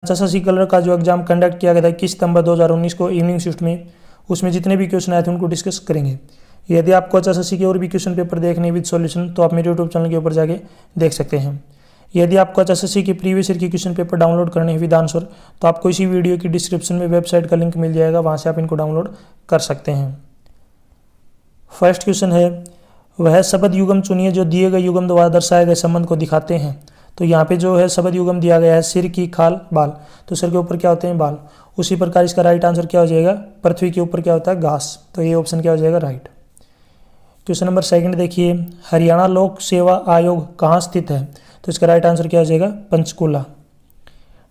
SSC colour का जो exam conduct किया गया था 21 सितंबर 2019 को इवनिंग शिफ्ट में, उसमें जितने भी क्वेश्चन आए थे उनको डिस्कस करेंगे। यदि आपको एसएससी के और भी क्वेश्चन पेपर देखने विद सॉल्यूशन तो आप मेरे यूट्यूब चैनल के ऊपर जाके देख सकते हैं। यदि आपको एसएससी के प्रीवियस ईयर के क्वेश्चन पेपर डाउनलोड करने हैं विद आंसर तो आपको इसी वीडियो की डिस्क्रिप्शन में वेबसाइट का लिंक मिल जाएगा, वहाँ से आप इनको डाउनलोड कर सकते हैं। फर्स्ट क्वेश्चन है, वह शब्द युगम चुनिए जो दिए गए युगम द्वारा दर्शाए गए संबंध को दिखाते हैं। तो यहाँ पे जो है शब्द युगम दिया गया है सिर की खाल बाल, तो सिर के ऊपर क्या होते हैं बाल। उसी प्रकार इसका राइट आंसर क्या हो जाएगा, पृथ्वी के ऊपर क्या होता है घास, तो ये ऑप्शन क्या हो जाएगा राइट। क्वेश्चन नंबर सेकंड देखिए, हरियाणा लोक सेवा आयोग कहाँ स्थित है, तो इसका राइट आंसर क्या हो जाएगा पंचकूला।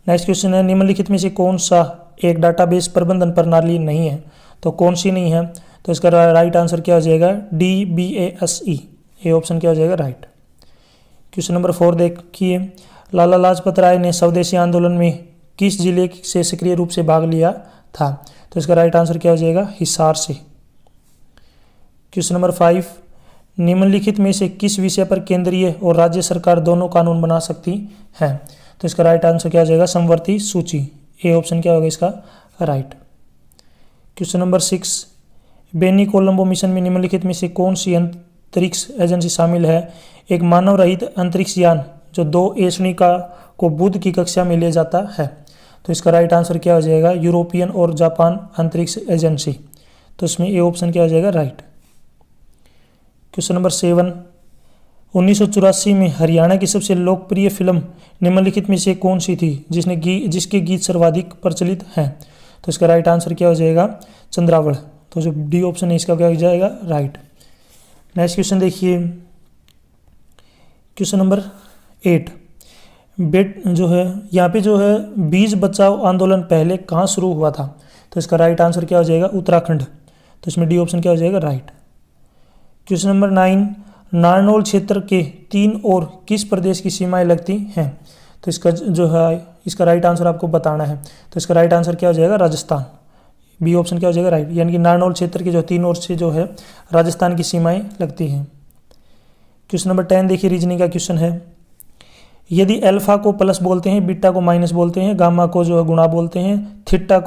नेक्स्ट क्वेश्चन है, निम्नलिखित में से कौन सा एक डाटाबेस प्रबंधन प्रणाली नहीं है, तो कौन सी नहीं है, तो इसका राइट आंसर क्या हो जाएगा DBASE, ये ऑप्शन क्या हो जाएगा राइट। क्वेश्चन नंबर 4 देखिए, लाला लाजपत राय ने स्वदेशी आंदोलन में किस जिले से सक्रिय रूप से भाग लिया था, तो इसका राइट आंसर क्या हो जाएगा हिसार से। क्वेश्चन नंबर 5, निम्नलिखित में से किस विषय पर केंद्रीय और राज्य सरकार दोनों कानून बना सकती है, तो इसका राइट आंसर क्या हो जाएगा समवर्ती सूची, ए ऑप्शन क्या होगा इसका right. Question number 6, BepiColombo mission में निम्नलिखित में से कौन सी अंतरिक्ष एजेंसी शामिल है। एक मानव रहित अंतरिक्ष यान जो 2 एशनिका को बुध की कक्षा में ले जाता है, तो इसका राइट आंसर क्या हो जाएगा यूरोपियन और जापान अंतरिक्ष एजेंसी, तो इसमें ए ऑप्शन क्या हो जाएगा राइट। क्वेश्चन नंबर 7, 1984 में हरियाणा की सबसे लोकप्रिय फिल्म निम्नलिखित में से कौन सी थी जिसके गीत सर्वाधिक प्रचलित हैं, तो इसका राइट आंसर क्या हो जाएगा चंद्रावल, तो जो डी ऑप्शन है इसका क्या हो जाएगा राइट। नेक्स्ट क्वेश्चन देखिए, क्वेश्चन नंबर 8, जो है यहाँ पे जो है बीज बचाओ आंदोलन पहले कहाँ शुरू हुआ था, तो इसका राइट आंसर क्या हो जाएगा उत्तराखंड, तो इसमें डी ऑप्शन क्या हो जाएगा राइट। क्वेश्चन नंबर 9, नारनौल क्षेत्र के 3 और किस प्रदेश की सीमाएं लगती हैं, तो इसका जो है इसका राइट आंसर आपको बताना है, तो इसका राइट आंसर क्या हो जाएगा राजस्थान, बी ऑप्शन क्या हो जाएगा राइट, यानी कि नारनौल क्षेत्र के जो 3 ओर से जो है राजस्थान की सीमाएं लगती हैं। क्वेश्चन नंबर 10 देखिए, रीजनिंग का क्वेश्चन है, यदि अल्फा को प्लस बोलते हैं, बीटा को माइनस बोलते हैं, गामा को जो है गुणा बोलते हैं, थीटा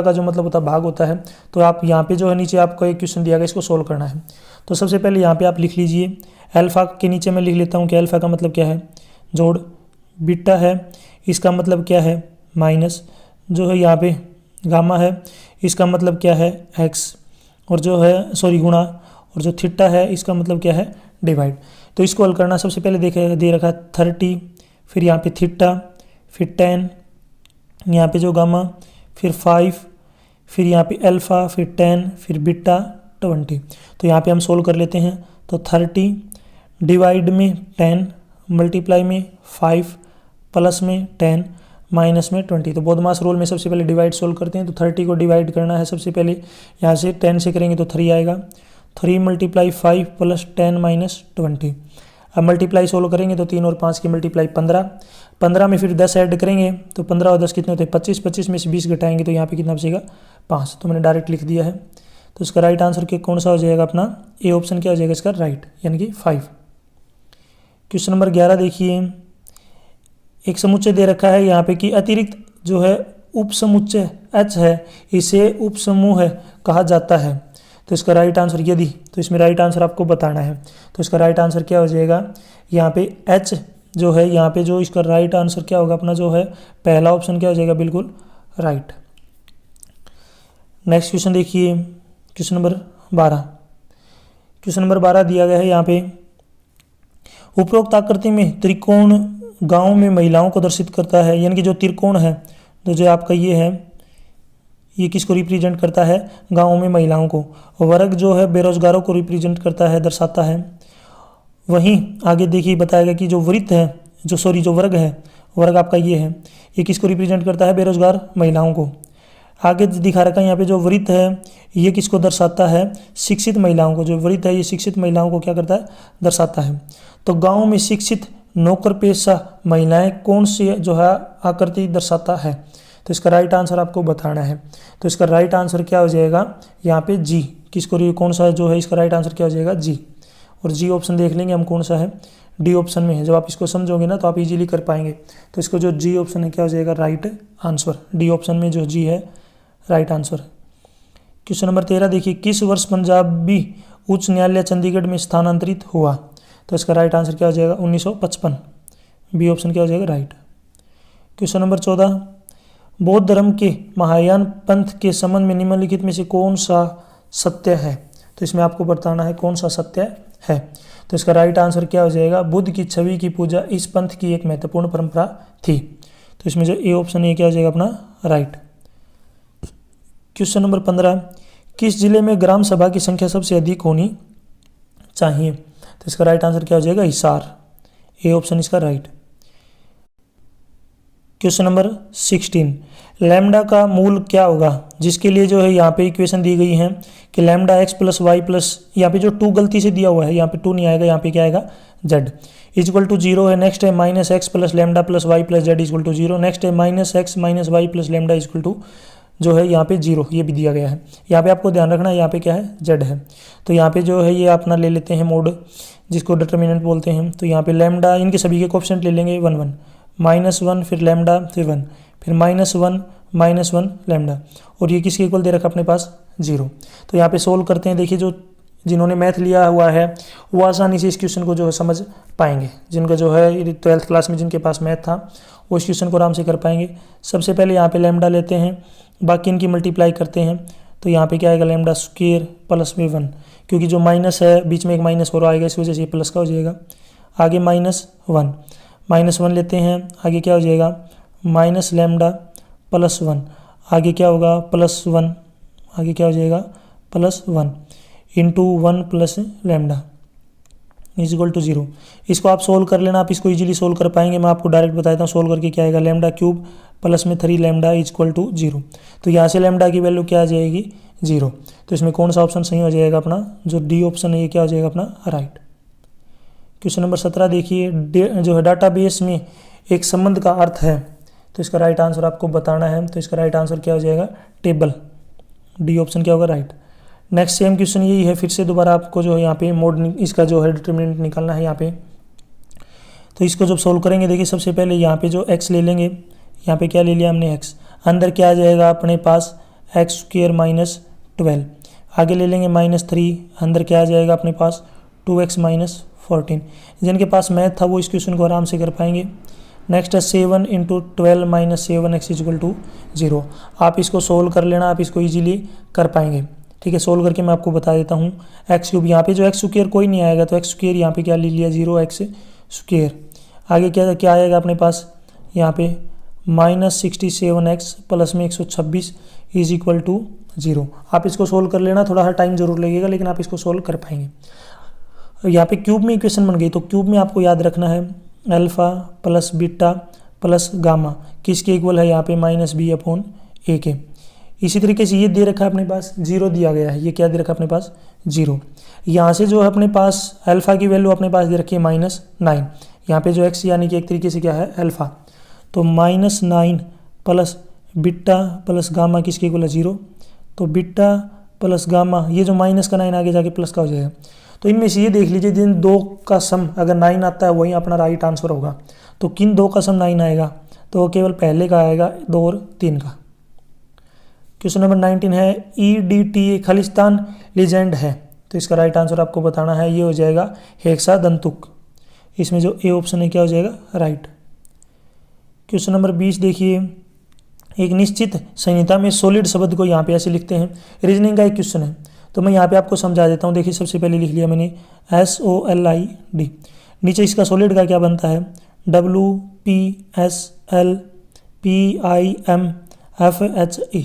का जो मतलब होता है भाग होता है, तो आप यहाँ पे जो है नीचे आपको एक क्वेश्चन दिया गया इसको सोल्व करना है। तो सबसे पहले यहाँ पे आप लिख लीजिए, अल्फा के नीचे मैं लिख लेता हूँ कि अल्फा का मतलब क्या है जोड़, बीटा है इसका मतलब क्या है माइनस, जो है यहाँ पे गामा है इसका मतलब क्या है एक्स, और जो है सॉरी गुणा, और जो थीटा है इसका मतलब क्या है डिवाइड। तो इसको हल करना, सबसे पहले दे रखा है 30, फिर यहाँ पे थीटा, फिर 10, यहाँ पे जो गामा, फिर 5, फिर यहाँ पे अल्फा, फिर 10, फिर बीटा 20। तो यहाँ पे हम सोल्व कर लेते हैं, तो 30 डिवाइड में 10, मल्टीप्लाई में 5, प्लस में 10, माइनस में 20। तो बोधमास रूल में सबसे पहले डिवाइड सोल्व करते हैं, तो 30 को डिवाइड करना है सबसे पहले, यहाँ से 10 से करेंगे तो 3 आएगा, 3 × 5 + 10 - 20। अब मल्टीप्लाई सोल्व करेंगे तो 3 और 5 की मल्टीप्लाई 15, 15 में फिर 10 ऐड करेंगे तो 15 और 10 कितने होते हैं 25, 25 में से 20 घटाएंगे तो यहाँ पे कितना बचेगा 5, तो मैंने डायरेक्ट लिख दिया है। तो इसका राइट आंसर के कौन सा हो जाएगा अपना ए ऑप्शन क्या हो जाएगा इसका राइट, यानी कि 5। क्वेश्चन नंबर 11 देखिए, एक समुच्चय दे रखा है यहाँ पे कि अतिरिक्त जो है उपसमुच्चय H है इसे उपसमूह कहा जाता है, तो इसका राइट आंसर यदि, तो इसमें राइट आंसर आपको बताना है। तो इसका राइट आंसर क्या हो जाएगा यहाँ पे H जो है, यहाँ पे जो इसका राइट आंसर क्या होगा अपना जो है पहला ऑप्शन क्या हो जाएगा बिल्कुल राइट। नेक्स्ट क्वेश्चन देखिए, क्वेश्चन नंबर 12, क्वेश्चन नंबर 12 दिया गया है यहाँ पे, उपरोक्त आकृति में त्रिकोण गांव में महिलाओं को दर्शित करता है, यानी कि जो त्रिकोण है तो जो आपका ये है ये किसको रिप्रेजेंट करता है गांव में महिलाओं को, वर्ग जो है बेरोजगारों को रिप्रेजेंट करता है दर्शाता है। वहीं आगे देखिए बताएगा कि जो वृत्त है जो वर्ग है, वर्ग आपका ये है, ये किसको रिप्रेजेंट करता है बेरोजगार महिलाओं को। आगे दिखा रखा है यहाँ पे जो वृत्त है ये किसको दर्शाता है शिक्षित महिलाओं को, जो वृत्त है ये शिक्षित महिलाओं को क्या करता है दर्शाता है। तो गाँव में शिक्षित नौकर पेशा महिलाएं कौन सी जो है आकृति दर्शाता है, तो इसका राइट आंसर आपको बताना है। तो इसका राइट आंसर क्या हो जाएगा यहाँ पे जी, किसको कौन सा जो है इसका राइट आंसर क्या हो जाएगा जी। और जी ऑप्शन देख लेंगे हम कौन सा है, डी ऑप्शन में है। जब आप इसको समझोगे ना तो आप इजीली कर पाएंगे। तो इसको जो जी ऑप्शन है क्या हो जाएगा, राइट आंसर। डी ऑप्शन में जो जी है राइट आंसर। क्वेश्चन नंबर 13 देखिए, किस वर्ष पंजाबी उच्च न्यायालय चंडीगढ़ में स्थानांतरित हुआ? तो इसका राइट आंसर क्या हो जाएगा, 1955। बी ऑप्शन क्या हो जाएगा, राइट। क्वेश्चन नंबर 14, बौद्ध धर्म के महायान पंथ के संबंध में निम्नलिखित में से कौन सा सत्य है? तो इसमें आपको बताना है कौन सा सत्य है। तो इसका राइट आंसर क्या हो जाएगा, बुद्ध की छवि की पूजा इस पंथ की एक महत्वपूर्ण परंपरा थी। तो इसमें जो ए ऑप्शन है क्या हो जाएगा अपना राइट। क्वेश्चन नंबर 15, किस जिले में ग्राम सभा की संख्या सबसे अधिक होनी चाहिए? तो इसका राइट आंसर क्या हो जाएगा, हिसार। ए ऑप्शन इसका राइट। क्वेश्चन नंबर 16, लैम्डा का मूल क्या होगा? जिसके लिए जो है यहाँ पे इक्वेशन दी गई है कि lambda x plus Y plus, यहाँ पे जो 2 गलती से दिया हुआ है, यहाँ पे 2 नहीं आएगा, यहाँ पे क्या आएगा जेड इक्वल टू 0 है। नेक्स्ट है minus X plus lambda plus Y plus Z equal to 0। Next है minus X minus Y plus lambda equal to जो है यहाँ पे 0, ये भी दिया गया है। यहाँ पे आपको ध्यान रखना है यहाँ पे क्या है, जेड है। तो यहाँ पे जो है ये अपना ले लेते हैं मोड, जिसको डिटर्मिनेंट बोलते हैं। तो यहाँ पे लैम्डा इनके सभी के कोएफिशिएंट ले लेंगे 1 1 -1 फिर लैम्डा फिर 1 फिर -1 लैम्डा, और ये किसके इक्वल दे रखा अपने पास 0। तो यहाँ पे सोल्व करते हैं। देखिए जो जिन्होंने मैथ लिया हुआ है वो आसानी से इस क्वेश्चन को जो है समझ पाएंगे। जिनका जो है 12th क्लास में जिनके पास मैथ था वो इस क्वेश्चन को आराम से कर पाएंगे। सबसे पहले यहाँ पे लैम्डा लेते हैं, बाकी इनकी मल्टीप्लाई करते हैं। तो यहाँ पे क्या आएगा, लैम्डा स्क्वायर प्लस में 1, क्योंकि जो माइनस है बीच में एक माइनस और आएगा, इस वजह से ये प्लस का हो जाएगा। आगे -1 लेते हैं, आगे क्या हो जाएगा माइनस लैम्डा प्लस 1, आगे क्या होगा +1, आगे क्या हो जाएगा +1 into 1 plus lambda is equal to 0। इसको आप सोल्व कर लेना, आप इसको इजीली सोल्व कर पाएंगे। मैं आपको डायरेक्ट बताता हूँ सोल्व करके क्या आएगा, लैम्डा क्यूब प्लस में 3 लैम्डा इज इक्वल टू 0। तो यहाँ से लैम्डा की वैल्यू क्या आ जाएगी 0। तो इसमें कौन सा ऑप्शन सही हो जाएगा अपना, जो डी ऑप्शन है ये क्या हो जाएगा अपना राइट। क्वेश्चन नंबर 17 देखिए, जो है डाटाबेस में एक संबंध का अर्थ है। तो इसका राइट आंसर आपको बताना है। तो इसका राइट आंसर क्या हो जाएगा, टेबल। डी ऑप्शन क्या होगा राइट। नेक्स्ट सेम क्वेश्चन यही है, फिर से दोबारा आपको जो है यहाँ पे मोड इसका जो है डिटरमिनेंट निकालना है यहाँ पे। तो इसको जब सोल्व करेंगे, देखिए सबसे पहले यहाँ पे जो x ले लेंगे, यहाँ पे क्या ले लिया हमने x, अंदर क्या आ जाएगा अपने पास x² - 12। आगे ले लेंगे -3, अंदर क्या आ जाएगा अपने पास 2x - 14। जिनके पास मैथ था वो इस क्वेश्चन को आराम से कर पाएंगे। नेक्स्ट है 7 × 12 - 7x इक्वल टू 0। आप इसको सोल्व कर लेना, आप इसको इजीली कर पाएंगे। ठीक है, सोल्व करके मैं आपको बता देता हूँ। x³ यहाँ पे जो x² कोई नहीं आएगा, तो x² यहाँ पे क्या ले लिया 0x²। आगे क्या आएगा अपने पास यहाँ पे -67x प्लस में 126 इज इक्वल टू 0। आप इसको सोल्व कर लेना, थोड़ा सा टाइम जरूर लगेगा लेकिन आप इसको सोल्व कर पाएंगे। यहाँ पे क्यूब में इक्वेशन बन गई, तो क्यूब में आपको याद रखना है alpha plus beta plus gamma किसके इक्वल है यहाँ पे -b/a के। इसी तरीके से ये दे रखा है अपने पास 0 दिया गया है, ये क्या दे रखा है अपने पास 0। यहाँ से जो है अपने पास अल्फ़ा की वैल्यू अपने पास दे रखी है -9। यहाँ पे जो x यानी कि एक तरीके से क्या है अल्फ़ा, तो -9 प्लस बीटा प्लस गामा किसके इक्वल है 0। तो बीटा प्लस गामा, ये जो माइनस का 9 आगे जाके प्लस का हो जाएगा। तो इनमें से ये देख लीजिए, जिन दो का सम अगर 9 आता है वही अपना राइट आंसर होगा। तो किन दो का सम 9 आएगा, तो केवल पहले का आएगा 2 और 3 का। क्वेश्चन नंबर 19 है, EDTA खालिस्तान लीजेंड है। तो इसका राइट आंसर आपको बताना है, ये हो जाएगा हेक्सादंतुक। इसमें जो ए ऑप्शन है क्या हो जाएगा राइट। क्वेश्चन नंबर 20 देखिए, एक निश्चित संहिता में सॉलिड शब्द को यहाँ पे ऐसे लिखते हैं। रीजनिंग का एक क्वेश्चन है, तो मैं यहाँ पे आपको समझा देता हूँ। देखिए सबसे पहले लिख लिया मैंने SOLID, नीचे इसका सॉलिड का क्या बनता है WPSLPIMFHE।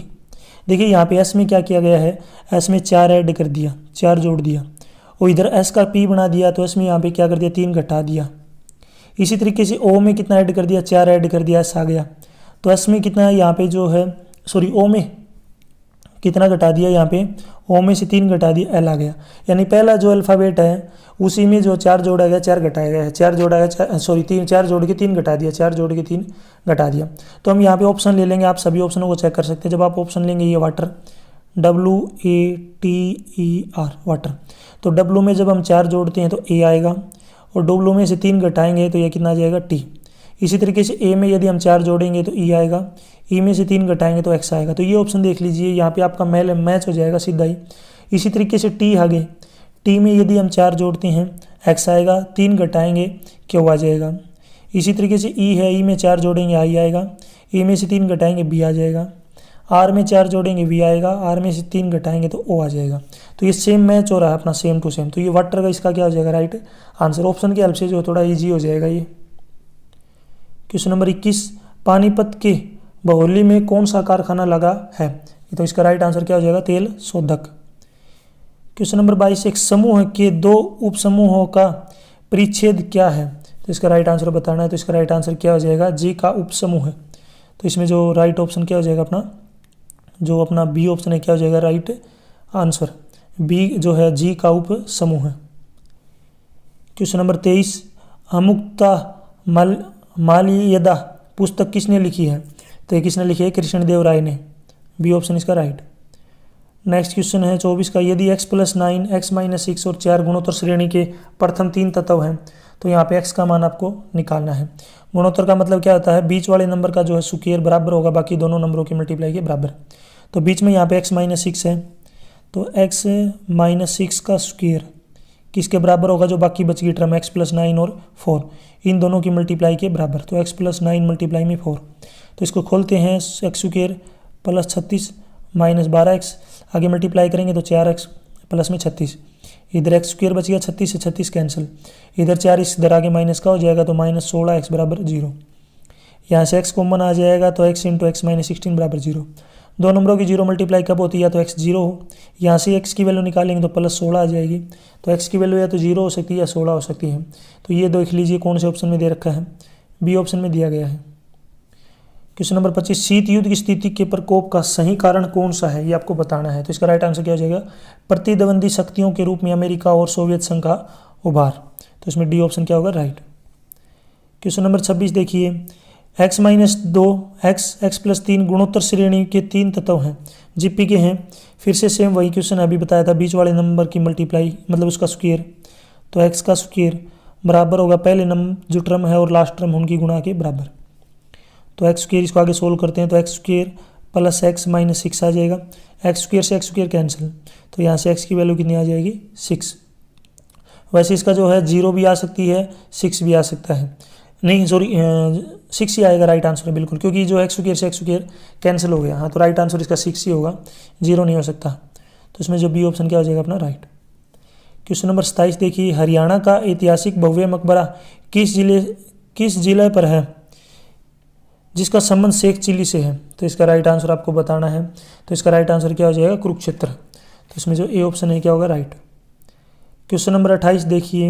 देखिए यहाँ पे S में क्या किया गया है, S में 4 ऐड कर दिया, 4 जोड़ दिया, और इधर S का P बना दिया, तो S में यहाँ पे क्या कर दिया 3 घटा दिया। इसी तरीके से O में कितना ऐड कर दिया, 4 ऐड कर दिया, S आ गया। तो S में कितना यहाँ पे जो है O में कितना घटा दिया, यहाँ पे O में से 3 घटा दिया, L आ गया। यानी पहला जो अल्फ़ाबेट है उसी में जो 4 जोड़ा गया 4 घटाया गया है, 4 जोड़ा गया 4 जोड़ के 3 घटा दिया, 4 जोड़ के 3 घटा दिया। तो हम यहाँ पे ऑप्शन ले लेंगे, आप सभी ऑप्शनों को चेक कर सकते हैं। जब आप ऑप्शन लेंगे ये वाटर WATER वाटर। तो W में जब हम 4 जोड़ते हैं तो A आएगा, और W में से 3 घटाएंगे तो यह कितना आ जाएगा T। इसी तरीके से A में यदि हम 4 जोड़ेंगे तो E आएगा, E में से 3 घटाएंगे तो X आएगा। तो ये ऑप्शन देख लीजिए, यहाँ पे आपका मेल मैच हो जाएगा सीधा ही। इसी तरीके से T आगे, T में यदि हम 4 जोड़ते हैं X आएगा, 3 घटाएंगे Q आ जाएगा। इसी तरीके से E है, E में 4 जोड़ेंगे I आएगा, E में से 3 घटाएंगे B आ जाएगा। R में 4 जोड़ेंगे V आएगा, R में से 3 घटाएंगे तो O आ जाएगा। तो ये सेम मैच हो रहा है अपना, सेम टू सेम। तो ये वाटर का इसका क्या हो जाएगा राइट आंसर। ऑप्शन की हेल्प से जो थोड़ा ईजी हो जाएगा ये। क्वेश्चन नंबर 21, पानीपत के बहोली में कौन सा कारखाना लगा है? तो इसका राइट आंसर क्या हो जाएगा? तेल शोधक। क्वेश्चन नंबर 22, एक समूह के 2 उपसमूहों का परिच्छेद क्या है? तो इसका राइट आंसर बताना है। तो इसका राइट आंसर क्या हो जाएगा? जी का उपसमूह है। तो इसमें जो राइट ऑप्शन क्या हो जाएगा अपना, जो अपना बी ऑप्शन है क्या हो जाएगा राइट आंसर। बी जो है जी का उपसमूह है। क्वेश्चन नंबर 23, अमुक्ता मालियदा पुस्तक किसने लिखी है? तो ये किसने लिखी है? कृष्णदेव राय ने। बी ऑप्शन इसका राइट। नेक्स्ट क्वेश्चन है 24 का, यदि x + 9, x - 6 और 4 गुणोत्तर श्रेणी के प्रथम 3 तत्व हैं तो यहाँ पे x का मान आपको निकालना है। गुणोत्तर का मतलब क्या होता है? बीच वाले नंबर का जो है स्क्वायर बराबर होगा बाकी दोनों नंबरों के मल्टीप्लाई के बराबर। तो बीच में यहाँ पे x - 6 है, तो x - 6 का स्क्वायर किसके बराबर होगा? जो बाकी बची गई टर्म x + 9 और 4, इन दोनों की मल्टीप्लाई के बराबर। तो x + 9 मल्टीप्लाई में 4, तो इसको खोलते हैं, x स्क्वायर + 36 - 12x, आगे मल्टीप्लाई करेंगे तो 4x प्लस में 36, इधर x स्क्वायर बच गया, 36 से 36 कैंसिल, इधर 4 इधर आगे माइनस का हो जाएगा तो -16x बराबर 0। यहाँ से x कॉमन आ जाएगा तो x × x - 16 बराबर 0। दो नंबरों की 0 मल्टीप्लाई कब होती है? या तो x 0 हो, यहाँ से x की वैल्यू निकालेंगे तो +16 आ जाएगी। तो x की वैल्यू या तो 0 हो सकती है या 16 हो सकती है। तो ये देख लीजिए कौन से ऑप्शन में दे रखा है? बी ऑप्शन में दिया गया है। क्वेश्चन नंबर 25, शीत युद्ध की स्थिति के प्रकोप का सही कारण कौन सा है? ये आपको बताना है। तो इसका राइट आंसर क्या हो जाएगा? प्रतिद्वंदी शक्तियों के रूप में अमेरिका और सोवियत संघ का उभार। तो इसमें डी ऑप्शन क्या होगा? राइट। क्वेश्चन नंबर 26 देखिए, x - 2, x + 3 गुणोत्तर श्रेणी के 3 तत्व हैं, जीपी के हैं। फिर से सेम वही क्वेश्चन अभी बताया था, बीच वाले नंबर की मल्टीप्लाई मतलब उसका स्क्वायर। तो x का स्क्वायर बराबर होगा पहले नंबर जो टर्म है और लास्ट टर्म उनकी गुणा के बराबर। तो x स्क्वायर इसको आगे सोल्व करते हैं तो x स्क्वायर + x - 6 आ जाएगा, x स्क्वायर से x स्क्वायर कैंसिल, तो यहाँ से x की वैल्यू कितनी आ जाएगी? 6। वैसे इसका जो है 0 भी आ सकती है, 6 भी आ सकता है, नहीं सॉरी 6 ही आएगा राइट आंसर बिल्कुल, क्योंकि जो x स्क्वायर से x स्क्वायर कैंसिल हो गया। हाँ, तो राइट आंसर इसका 6 ही होगा, 0 नहीं हो सकता। तो इसमें जो बी ऑप्शन क्या हो जाएगा अपना? राइट। क्वेश्चन नंबर 27 देखिए, हरियाणा का ऐतिहासिक भव्य मकबरा किस जिले पर है जिसका संबंध शेख चिल्ली से है? तो इसका राइट आंसर आपको बताना है। तो इसका राइट आंसर क्या हो जाएगा? कुरुक्षेत्र। तो इसमें जो ए ऑप्शन है क्या होगा? राइट। क्वेश्चन नंबर 28 देखिए,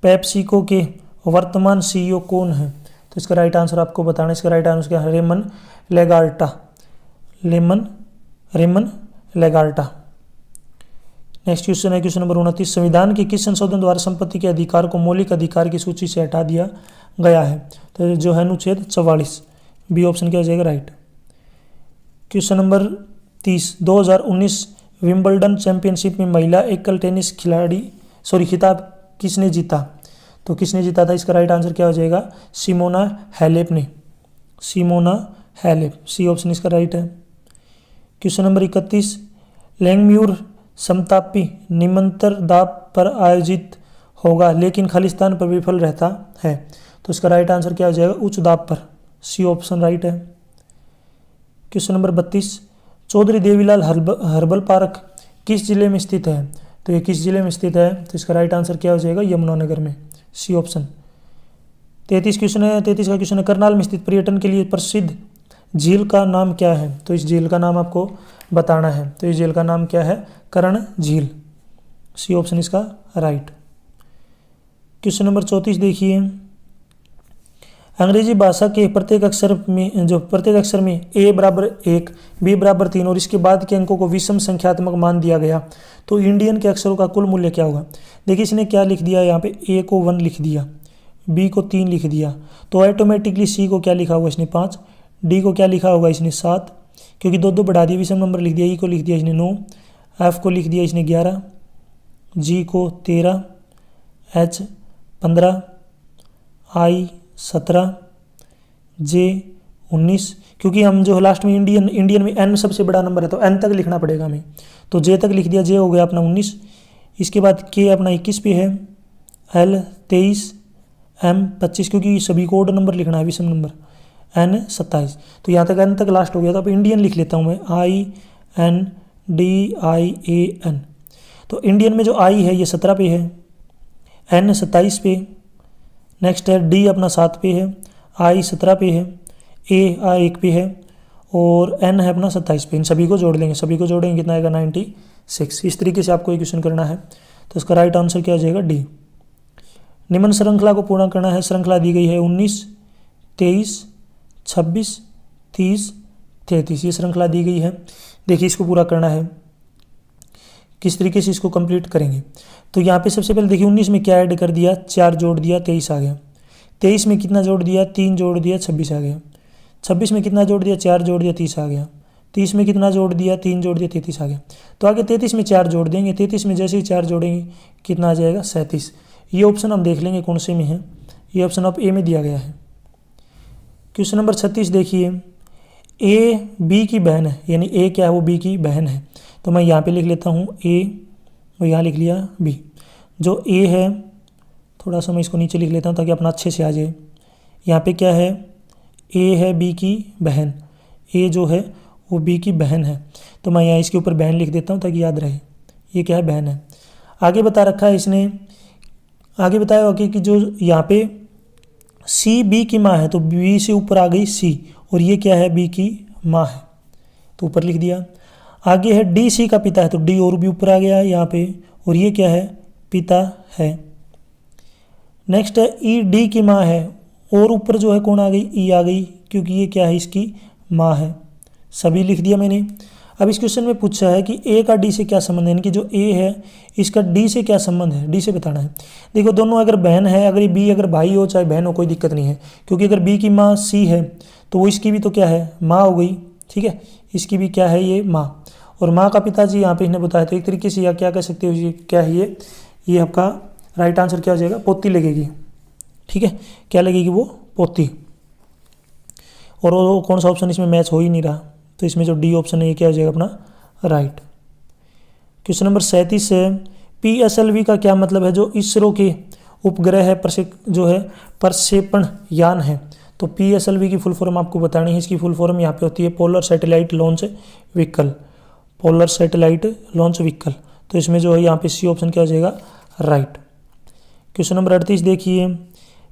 पेप्सिको के वर्तमान सीईओ कौन है? तो इसका राइट आंसर आपको बताना है। इसका राइट आंसर क्या है? रेमन लेगार्टा। नेक्स्ट क्वेश्चन है क्वेश्चन नंबर 29, संविधान के किस संशोधन द्वारा संपत्ति के अधिकार को मौलिक अधिकार की सूची से हटा दिया गया है? तो जो है अनुच्छेद 44। बी ऑप्शन क्या हो जाएगा? Right. Question number 30, 2019 Wimbledon championship में महिला एकल टेनिस खिताब किसने जीता? तो किसने जीता था? इसका राइट आंसर क्या हो जाएगा? सिमोना हैलेप ने। सी ऑप्शन इसका राइट है। क्वेश्चन नंबर 31, लैंगम्यूर समतापी निरंतर दाब पर आयोजित होगा लेकिन खालिस्तान पर विफल रहता है। तो इसका राइट आंसर क्या हो जाएगा? उच्च दाब पर। सी ऑप्शन राइट है। Question number 32, Chaudhary Devi Lal herbal park किस जिले में स्थित है? तो ये किस जिले में स्थित है? तो इसका राइट आंसर क्या हो जाएगा? यमुनानगर में। C option. 33 का क्वेश्चन है, करनाल में स्थित पर्यटन के लिए प्रसिद्ध झील का नाम क्या है? तो इस झील का नाम आपको बताना है। तो इस झील का नाम क्या है? कर्ण झील। सी ऑप्शन इसका राइट। क्वेश्चन नंबर 34 देखिए, अंग्रेजी भाषा के प्रत्येक अक्षर में a बराबर 1, b बराबर 3 और इसके बाद के अंकों को विषम संख्यात्मक मान दिया गया तो इंडियन के अक्षरों का कुल मूल्य क्या होगा? देखिए इसने क्या लिख दिया यहाँ पे, a को 1 लिख दिया, b को 3 लिख दिया, तो ऑटोमेटिकली c को क्या लिखा होगा इसने? 5, d को क्या लिखा होगा इसने? 7, क्योंकि दो दो बढ़ा दिया, विषम नंबर लिख दिया। ई को लिख दिया इसने 9, एफ को लिख दिया इसने 11, जी को 13, एच 15, आई 17, जे 19। क्योंकि हम जो लास्ट में इंडियन में एन सबसे बड़ा नंबर है तो एन तक लिखना पड़ेगा हमें, तो जे तक लिख दिया। जे हो गया अपना 19। इसके बाद के अपना 21 पे है, एल 23, एम 25, क्योंकि सभी को ऑड नंबर लिखना है, विषम नंबर, एन 27। तो यहाँ तक एन तक लास्ट हो गया। तो अब इंडियन लिख लेता हूँ मैं, I N D I A N. तो इंडियन में जो आई है ये 17 पे है, एन 27 पे, नेक्स्ट है डी अपना 7 पे है, आई 17 पे है, ए 1 पे है और एन है अपना 27 पे। इन सभी को जोड़ लेंगे, सभी को जोड़ेंगे कितना आएगा 96। इस तरीके से आपको इक्वेशन करना है। तो इसका राइट आंसर क्या हो जाएगा डी। निम्न श्रृंखला को पूर्ण करना है। श्रृंखला दी गई है 19, 23, 26, 30, 33। ये श्रृंखला दी गई है। देखिए इसको पूरा करना है, किस तरीके से इसको कंप्लीट करेंगे। तो यहाँ पे सबसे पहले देखिए 19 में क्या ऐड कर दिया, 4 जोड़ दिया 23 आ गया। 23 में कितना जोड़ दिया, 3 जोड़ दिया 26 आ गया। 26 में कितना जोड़ दिया, 4 जोड़ दिया 30 आ गया। 30 में कितना जोड़ दिया, 3 जोड़ दिया 33 आ गया। तो आगे 33 में 4 जोड़ देंगे, 33 में जैसे ही 4 जोड़ेंगे कितना आ जाएगा 37। ये ऑप्शन हम देख लेंगे कौन से में है। ये ऑप्शन अब ए में दिया गया है। क्वेश्चन नंबर 36 देखिए, ए बी की बहन है, यानी ए क्या है वो बी की बहन है। तो मैं यहाँ पे लिख लेता हूँ ए और यहाँ लिख लिया बी। जो ए है, थोड़ा सा मैं इसको नीचे लिख लेता हूँ ताकि अपना अच्छे से आ जाए। यहाँ पे क्या है, ए है बी की बहन, ए जो है वो बी की बहन है। तो मैं यहाँ इसके ऊपर बहन लिख देता हूँ ताकि याद रहे, ये क्या है बहन है। आगे बता रखा है इसने, आगे बताया होगा कि जो यहाँ पे सी बी की माँ है तो बी से ऊपर आ गई सी, और ये क्या है बी की माँ है तो ऊपर लिख दिया। आगे है डी सी का पिता है तो डी और भी ऊपर आ गया यहाँ पे, और ये क्या है पिता है। नेक्स्ट है ई डी की माँ है और ऊपर जो है कौन आ गई, ई आ गई, क्योंकि ये क्या है इसकी माँ है। सभी लिख दिया मैंने। अब इस क्वेश्चन में पूछा है कि ए का डी से क्या संबंध है, यानी कि जो ए है इसका डी से क्या संबंध है, डी से बताना है। देखो दोनों अगर बहन है, अगर ये बी अगर भाई हो चाहे बहन हो कोई दिक्कत नहीं है, क्योंकि अगर बी की माँ सी है तो वो इसकी भी तो क्या है माँ हो गई, ठीक है, इसकी भी क्या है ये माँ, और माँ का पिताजी यहाँ पे इन्हें बताया। तो एक तरीके से या क्या कह सकते हो, ये क्या है ये आपका राइट आंसर क्या हो जाएगा, पोती लगेगी, ठीक है, क्या लगेगी वो पोती। और वो कौन सा ऑप्शन इसमें मैच हो ही नहीं रहा, तो इसमें जो डी ऑप्शन है ये क्या हो जाएगा अपना राइट। क्वेश्चन नंबर 37 है, PSLV का क्या मतलब है, जो इसरो के उपग्रह है जो है प्रक्षेपण यान है। तो PSLV की फुल फॉर्म आपको बतानी है। इसकी फुल फॉर्म यहाँ पे होती है polar satellite launch vehicle, polar satellite launch vehicle. तो इसमें जो है यहाँ पे सी ऑप्शन क्या हो जाएगा राइट। क्वेश्चन नंबर 38 देखिए,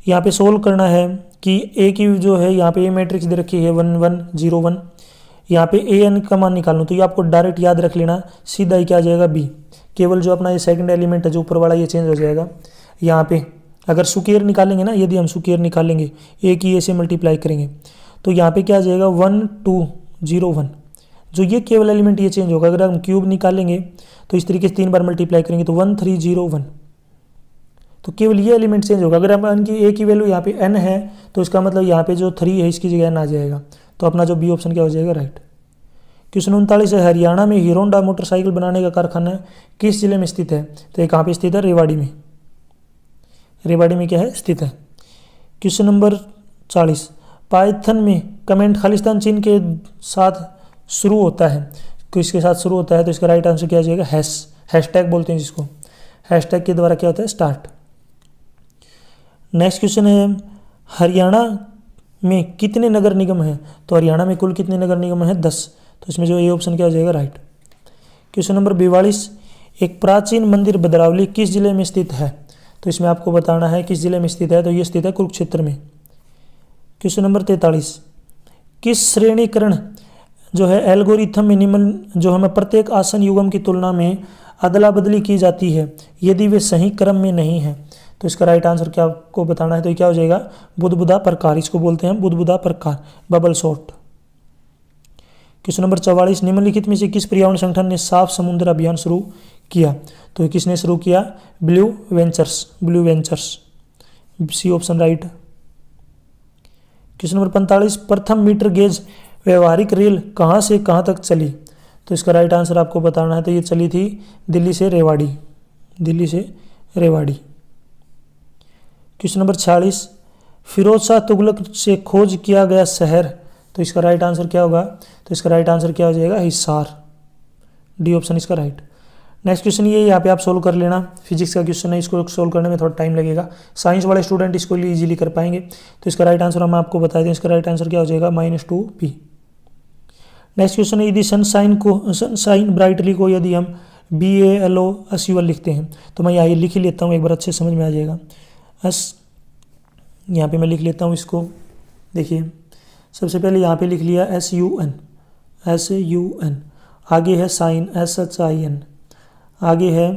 यहाँ पे सोल्व करना है कि ए की जो है यहाँ पे ए मैट्रिक्स दे रखी है 1 1 0 1, यहाँ पे ए एन का मान निकालना, तो ये आपको डायरेक्ट याद रख लेना, सीधा ही क्या आ जाएगा बी। केवल जो अपना ये सेकंड एलिमेंट है जो ऊपर वाला ये चेंज हो जाएगा। यहाँ पे अगर सुकेर निकालेंगे ना, यदि हम सुकेर निकालेंगे ए की ए से मल्टीप्लाई करेंगे तो यहाँ पे क्या आ जाएगा 1 2 0 1, जो ये केवल एलिमेंट ये चेंज होगा। अगर हम क्यूब निकालेंगे तो इस तरीके से 3 बार मल्टीप्लाई करेंगे तो 1 3 0 1, तो केवल ये एलिमेंट चेंज होगा। अगर हम इनकी ए की वैल्यू यहाँ पे n है तो इसका मतलब यहाँ पे जो 3 है इसकी जगह n आ जाएगा। तो अपना जो बी ऑप्शन क्या हो जाएगा राइट। क्वेश्चन 39 है, हरियाणा में हीरो होंडा मोटरसाइकिल बनाने का कारखाना किस जिले में स्थित है। तो ये कहाँ पे स्थित है, रेवाड़ी में। रेवाड़ी में क्या है स्थित है। क्वेश्चन नंबर 40, पाइथन में कमेंट खालिस्तान चिन्ह के साथ शुरू होता है, किसके साथ शुरू होता है, तो इसका राइट आंसर क्या हो जाएगा हैशटैग बोलते हैं जिसको, हैशटैग के द्वारा क्या होता है स्टार्ट। नेक्स्ट क्वेश्चन है, हरियाणा में कितने नगर निगम हैं। तो हरियाणा में कुल कितने नगर निगम हैं 10, तो इसमें जो ए ऑप्शन क्या हो जाएगा राइट। क्वेश्चन नंबर 42, एक प्राचीन मंदिर भद्रावली किस जिले में स्थित है। तो इसमें आपको बताना है किस जिले में स्थित है, तो ये स्थित है कुरुक्षेत्र में। क्वेश्चन नंबर 43, किस श्रेणीकरण जो है एल्गोरिथम में निम्न जो हमें प्रत्येक आसन युगम की तुलना में अदला बदली की जाती है यदि वे सही क्रम में नहीं है। तो इसका राइट आंसर क्या आपको बताना है, तो ये क्या हो जाएगा बुदबुदा प्रकार, इसको बोलते हैं बुदबुदा प्रकार, बबल सॉर्ट। क्वेश्चन नंबर 44, निम्नलिखित में से किस पर्यावरण संगठन ने साफ समुद्र अभियान शुरू किया। तो ये किसने शुरू किया, Blue Ventures, C option right. Question number 45, प्रथम मीटर गेज व्यवहारिक रेल कहाँ से कहाँ तक चली? तो इसका राइट आंसर आपको बताना है। तो ये चली थी दिल्ली से रेवाड़ी, दिल्ली से रेवाड़ी। क्वेश्चन नंबर 46, फिरोज शाह तुगलक से खोज किया गया शहर। तो इसका राइट आंसर क्या होगा? तो इसका राइट आंसर क्या हो जाएगा? हिसार। डी ऑप्शन इसका राइट। नेक्स्ट क्वेश्चन ये यहाँ पे आप सोल्व कर लेना। फिजिक्स का क्वेश्चन है, इसको सोल्व करने में थोड़ा टाइम लगेगा। साइंस वाले स्टूडेंट इसको इजीली कर पाएंगे। तो इसका राइट आंसर हम आपको बता दें, इसका राइट आंसर क्या हो जाएगा? -2p। नेक्स्ट क्वेश्चन है, यदि सनशाइन ब्राइटली को यदि हम BALOSUL लिखते हैं, तो मैं यहाँ लिख ही लेता हूँ, एक बार अच्छे समझ में आ जाएगा। यहाँ पे मैं लिख लेता हूँ इसको। देखिए सबसे पहले यहाँ पे लिख लिया SUN, आगे है साइन SHIN, आगे है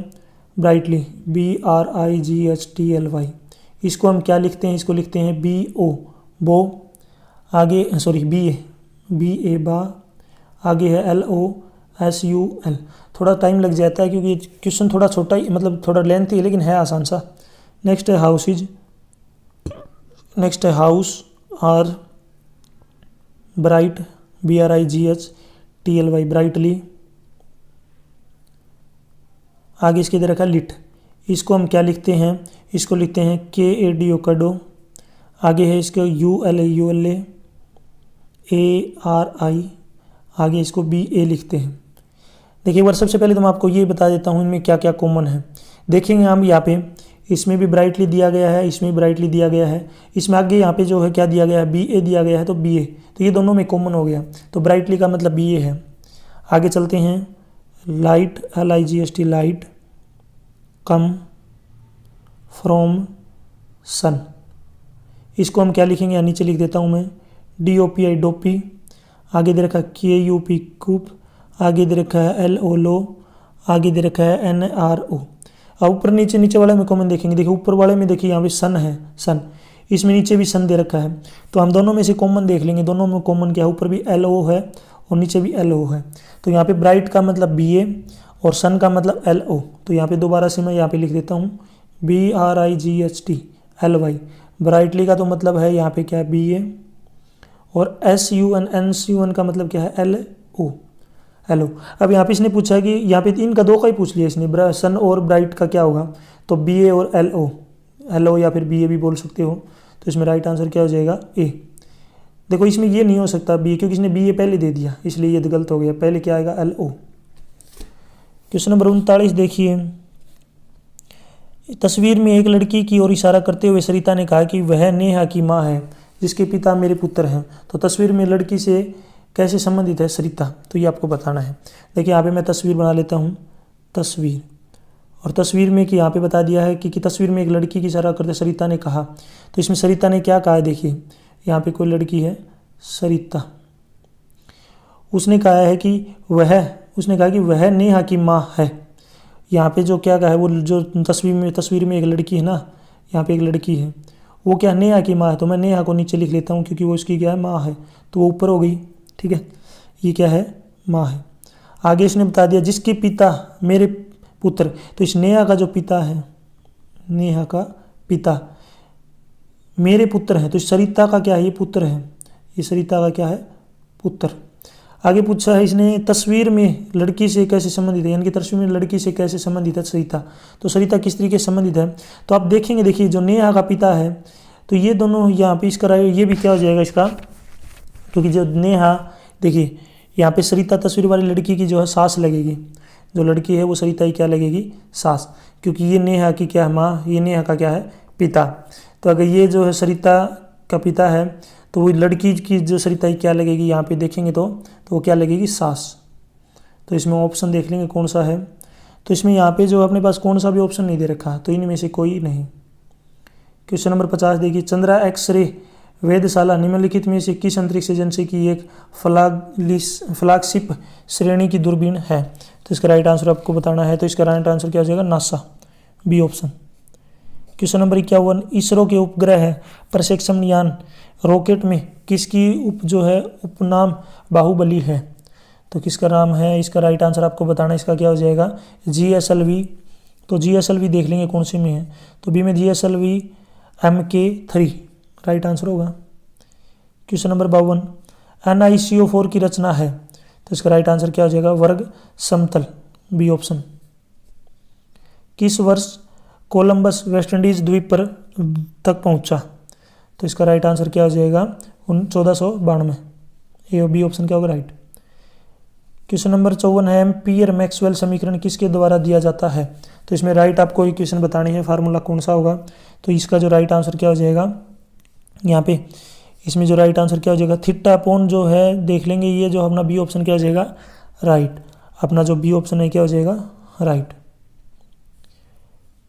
ब्राइटली BRIGHTLY। इसको हम क्या लिखते हैं? इसको लिखते हैं BO, बो। आगे BA बा, आगे है LOSUL। थोड़ा टाइम लग जाता है क्योंकि क्वेश्चन थोड़ा छोटा ही, मतलब थोड़ा लेंथी है, लेकिन है आसान सा। नेक्स्ट है हाउस और ब्राइट BRIGHTLY, ब्राइटली। आगे इसके इधर रखा लिट, इसको हम क्या लिखते हैं? इसको लिखते हैं KADO, कडो। आगे है इसको ULA ARI, आगे इसको BA लिखते हैं। देखिए एक बार सबसे पहले तो मैं आपको ये बता देता हूँ इनमें क्या क्या कॉमन है। देखेंगे हम यहाँ पे, इसमें भी ब्राइटली दिया गया है, इसमें भी ब्राइटली दिया गया है, इसमें आगे यहाँ पे जो है क्या दिया गया है? BA दिया गया है, तो BA, तो ये दोनों में कॉमन हो गया, तो ब्राइटली का मतलब BA है। आगे चलते हैं, light LIGHT, light, come from sun, इसको हम क्या लिखेंगे? या नीचे लिख देता हूँ मैं DOPI, डोपी। आगे दे रखा है KUP, कूप। आगे दे रखा है LO, लो। आगे दे रखा है NRO। अब ऊपर नीचे वाले में कॉमन देखेंगे। देखिए ऊपर वाले में देखिए यहाँ पे सन है, सन, इसमें नीचे भी सन दे रखा है, तो हम दोनों में से कॉमन देख लेंगे। दोनों में कॉमन क्या है? ऊपर भी LO है और नीचे भी LO है, तो यहाँ पे ब्राइट का मतलब BA और सन का मतलब LO। तो यहाँ पे दोबारा से मैं यहाँ पे लिख देता हूँ BRIGHTLY। ब्राइटली का तो मतलब है यहाँ पे क्या है? BA, और NCUN का मतलब क्या है? LO। अब यहाँ पे इसने पूछा है कि यहाँ पे इनका दो का ही पूछ लिया इसने, सन और ब्राइट का क्या होगा? तो BA और LO या फिर BA भी बोल सकते हो। तो इसमें राइट आंसर क्या हो जाएगा? A। देखो इसमें ये नहीं हो सकता BA, क्योंकि इसने BA पहले दे दिया, इसलिए ये गलत हो गया। पहले क्या आएगा? LO। क्वेश्चन नंबर 39 देखिए, तस्वीर में एक लड़की की ओर इशारा करते हुए सरिता ने कहा कि वह नेहा की माँ है जिसके पिता मेरे पुत्र हैं। तो तस्वीर में लड़की से कैसे संबंधित है सरिता? तो ये आपको बताना है। देखिए यहाँ पे मैं तस्वीर बना लेता हूँ, तस्वीर, और तस्वीर में कि यहाँ पे बता दिया है कि तस्वीर में एक लड़की की इशारा करते सरिता ने कहा। तो इसमें सरिता ने क्या कहा है? देखिए यहाँ पे कोई लड़की है सरिता, उसने कहा कि वह नेहा की माँ है। यहाँ पे जो क्या कहा है, वो जो तस्वीर में एक लड़की है ना, यहाँ पे एक लड़की है, वो क्या नेहा की माँ है। तो मैं नेहा को नीचे लिख लेता हूँ क्योंकि वो इसकी क्या है? माँ है, तो वो ऊपर हो गई। ठीक है, ये क्या है? माँ है। आगे इसने बता दिया जिसके पिता मेरे पुत्र, तो इस नेहा का जो पिता है, नेहा का पिता मेरे पुत्र है, तो इस सरिता का क्या है? ये पुत्र है, ये सरिता का क्या है? पुत्र। आगे पूछा है इसने तस्वीर में लड़की से कैसे संबंधित है, यानी कि तस्वीर में लड़की से कैसे संबंधित है सरिता। तो सरिता किस तरीके से संबंधित है? तो आप देखेंगे, देखिए जो नेहा का पिता है, तो ये दोनों यहाँ पे इसका ये भी क्या हो जाएगा इसका, क्योंकि जो नेहा, देखिए यहाँ पे सरिता तस्वीर वाली लड़की की जो है सास लगेगी, जो लड़की है वो सरिता की क्या लगेगी? सास, क्योंकि ये नेहा की क्या है? माँ, ये नेहा का क्या है? पिता। तो अगर ये जो है सरिता का पिता है, तो वो लड़की की जो सरिता की क्या लगेगी? यहाँ पे देखेंगे तो वो क्या लगेगी? सास। तो इसमें ऑप्शन देख लेंगे कौन सा है। तो इसमें यहाँ पे जो अपने पास कौन सा भी ऑप्शन नहीं दे रखा, तो इनमें से कोई नहीं। क्वेश्चन नंबर 50 देखिए, चंद्रा एक्सरे वेधशाला निम्नलिखित में से किस अंतरिक्ष एजेंसी की एक फ्लैगशिप श्रेणी की दूरबीन है? तो इसका राइट आंसर आपको बताना है। तो इसका राइट आंसर क्या हो जाएगा? NASA, B option. Question number 51, ISRO के उपग्रह प्रक्षेपण यान रॉकेट में किसकी उपनाम बाहुबली है? तो किसका नाम है? इसका राइट आंसर आपको बताना है। इसका क्या हो जाएगा? GSLV। तो GSLV देख लेंगे कौन से में है, तो बी में GSLV MK3 राइट आंसर होगा। क्वेश्चन नंबर 52, NiCO4 की रचना है? तो इसका राइट आंसर क्या हो जाएगा? वर्ग समतल, बी ऑप्शन। किस वर्ष कोलंबस वेस्ट इंडीज द्वीप पर तक पहुंचा? तो इसका राइट आंसर क्या हो जाएगा? 1492। ए और बी ऑप्शन क्या होगा? राइट। क्वेश्चन नंबर 54 है, एम्पियर मैक्सवेल समीकरण किसके द्वारा दिया जाता है? तो इसमें राइट आपको इक्वेशन बतानी है, फार्मूला कौन सा होगा? तो इसका जो राइट आंसर क्या हो जाएगा यहाँ पे, इसमें जो राइट आंसर क्या हो जाएगा? थीटा अपॉन जो है देख लेंगे, ये जो अपना बी ऑप्शन क्या हो जाएगा? राइट। अपना जो बी ऑप्शन है क्या हो जाएगा? राइट।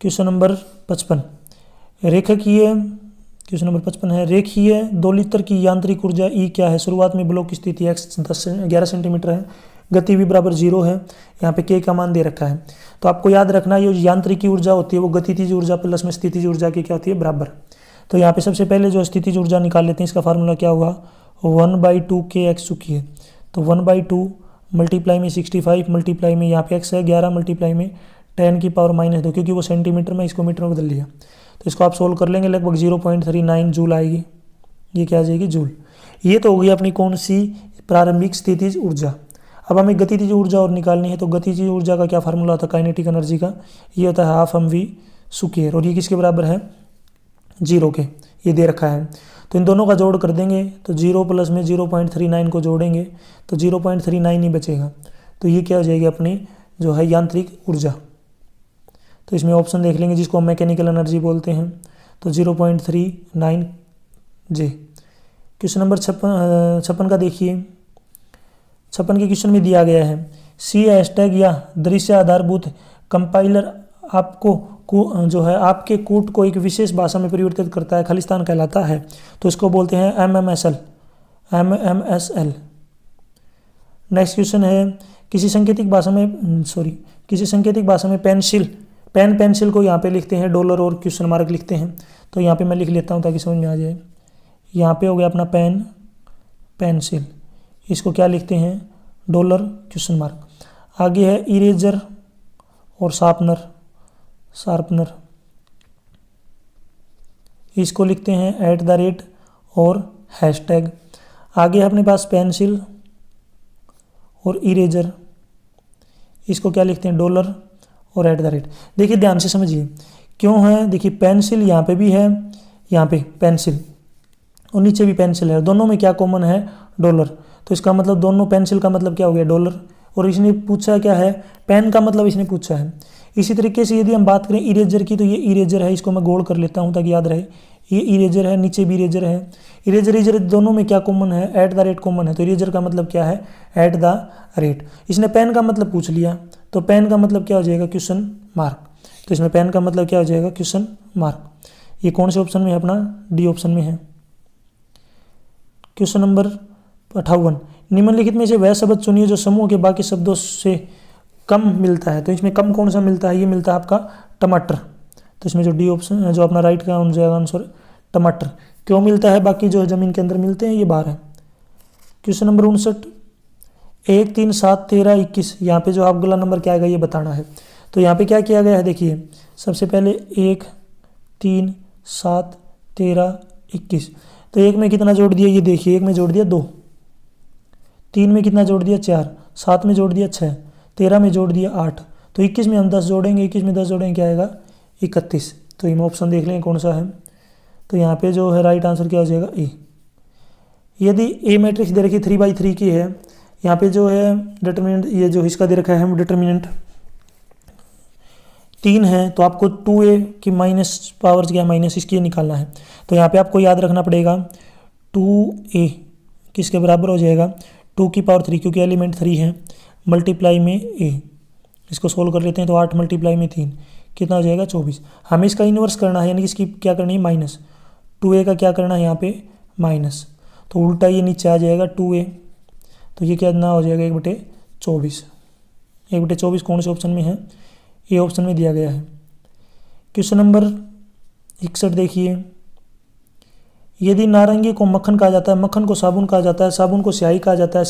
क्वेश्चन नंबर 55, रेखीय, क्वेश्चन नंबर 55 है, रेखीय 2 लीटर की यांत्रिक ऊर्जा ई क्या है? शुरुआत में ब्लॉक की स्थिति x 11 सेंटीमीटर है, गति भी बराबर 0 है, यहाँ पे k का मान दे रखा है। तो आपको याद रखना है, ये यांत्रिकी ऊर्जा होती है वो गतिज ऊर्जा प्लस में स्थितिज ऊर्जा की क्या होती है? बराबर। तो यहाँ पे सबसे पहले जो स्थितिज ऊर्जा निकाल लेते हैं, इसका फार्मूला क्या होगा? 1/2 kx चुकी है, तो 1/2 मल्टीप्लाई में 65 मल्टीप्लाई में यहाँ पे x है 11 मल्टीप्लाई में 10⁻², क्योंकि वो सेंटीमीटर में इसको मीटर में बदल लिया। तो इसको आप सोल्व कर लेंगे, लगभग 0.39 जूल आएगी। ये क्या आ जाएगी? जूल। ये तो हो गई अपनी कौन सी? प्रारंभिक स्थितिज ऊर्जा। अब हमें गतिज ऊर्जा और निकालनी है, तो गतिज ऊर्जा का क्या फार्मूला होता है काइनेटिक एनर्जी का? ये होता है हाफ mv स्क्वायर, और ये किसके बराबर है? 0 के। ये दे रखा है, तो इन दोनों का जोड़ कर देंगे, तो 0 प्लस में 0.39 को जोड़ेंगे तो 0.39 ही बचेगा। तो ये क्या हो जाएगी अपनी जो है यांत्रिक ऊर्जा। तो इसमें ऑप्शन देख लेंगे जिसको हम मैकेनिकल एनर्जी बोलते हैं, तो 0.39 जे। क्वेश्चन नंबर 56 का देखिए, 56 के क्वेश्चन में दिया गया है, सी हैशटैग या दृश्य आधारभूत कंपाइलर आपको जो है आपके कोड को एक विशेष भाषा में परिवर्तित करता है, खालिस्तान कहलाता है। तो इसको बोलते हैं MMSL। नेक्स्ट क्वेश्चन है, किसी सांकेतिक भाषा में पेंसिल को यहाँ पे लिखते हैं डॉलर और क्वेश्चन मार्क लिखते हैं। तो यहाँ पे मैं लिख लेता हूँ ताकि समझ में आ जाए। यहाँ पे हो गया अपना पेंसिल, इसको क्या लिखते हैं? Dollar question mark. आगे है इरेजर और शार्पनर, इसको लिखते हैं @ और हैशटैग। आगे है अपने पास पेंसिल और इरेजर, इसको क्या लिखते हैं? डॉलर और @ देखिए ध्यान से समझिए क्यों है। देखिए पेंसिल यहाँ पे भी है, यहाँ पे पेंसिल और नीचे भी पेंसिल है, दोनों में क्या कॉमन है? डॉलर। तो इसका मतलब दोनों पेंसिल का मतलब क्या हो गया? डॉलर। और इसने पूछा क्या है? पेन का मतलब इसने पूछा है। इसी तरीके से यदि हम बात करें इरेजर की, तो ये इरेजर है, इसको मैं गोल कर लेता हूँ ताकि याद रहे। ये इरेजर है, नीचे भी इरेजर है। इरेजर दोनों में क्या कॉमन है? @ कॉमन है। तो इरेजर का मतलब क्या है? @ इसने पेन का मतलब पूछ लिया, तो पेन का मतलब क्या हो जाएगा? Question mark. तो इसमें पेन का मतलब क्या हो जाएगा? Question mark. ये कौन से ऑप्शन में है? अपना डी ऑप्शन में है। क्वेश्चन नंबर 58, निम्नलिखित में से वह शब्द चुनिए जो समूह के बाकी शब्दों से कम मिलता है। तो इसमें कम कौन सा मिलता है? ये मिलता है आपका टमाटर। तो इसमें जो डी ऑप्शन जो अपना राइट का हो जाएगा आंसर टमाटर। क्यों मिलता है? बाकी जो ज़मीन के अंदर मिलते हैं, ये बाहर है। क्वेश्चन नंबर 59, 1 3 7 13 21, यहाँ पे जो आप अगला नंबर क्या आएगा ये बताना है। तो यहाँ पे क्या किया गया है? देखिए सबसे पहले 1 3 7 13 21, तो 1 में कितना जोड़ दिया? ये देखिए 1 में जोड़ दिया 2, 3 में कितना जोड़ दिया? 4, 7 में जोड़ दिया 6, 13 में जोड़ दिया 8, तो 21 में हम 10 जोड़ेंगे, 21 में 10 जोड़ेंगे क्या आएगा? 31। तो ये ऑप्शन देख लें कौन सा है। तो यहाँ पे जो है राइट आंसर क्या हो जाएगा? ए। यदि ए मैट्रिक्स दे रखी 3/3 की है, यहाँ पे जो है डिटर्मिनेंट ये जो इसका दे रखा है डिटर्मिनेंट 3 है, तो आपको 2a की माइनस पावर क्या माइनस इसकी निकालना है। तो यहाँ पे आपको याद रखना पड़ेगा 2a किसके बराबर हो जाएगा? 2 की पावर 3, क्योंकि एलिमेंट 3 है, मल्टीप्लाई में a। इसको सोल्व कर लेते हैं, तो 8 मल्टीप्लाई में 3 कितना हो जाएगा? 24। हमें इसका इन्वर्स करना है, यानी इसकी क्या करनी है? माइनस। 2a का क्या करना है यहाँ पे? माइनस। तो उल्टा ये नीचे आ जाएगा 2a, तो ये क्या ना हो जाएगा? 1/24। 1/24 कौन से ऑप्शन में है? ये ऑप्शन में दिया गया है। क्वेश्चन नंबर 61 देखिए, यदि नारंगी को मक्खन कहा जाता है, मक्खन को साबुन कहा जाता है, साबुन को स्याही कहा जाता है,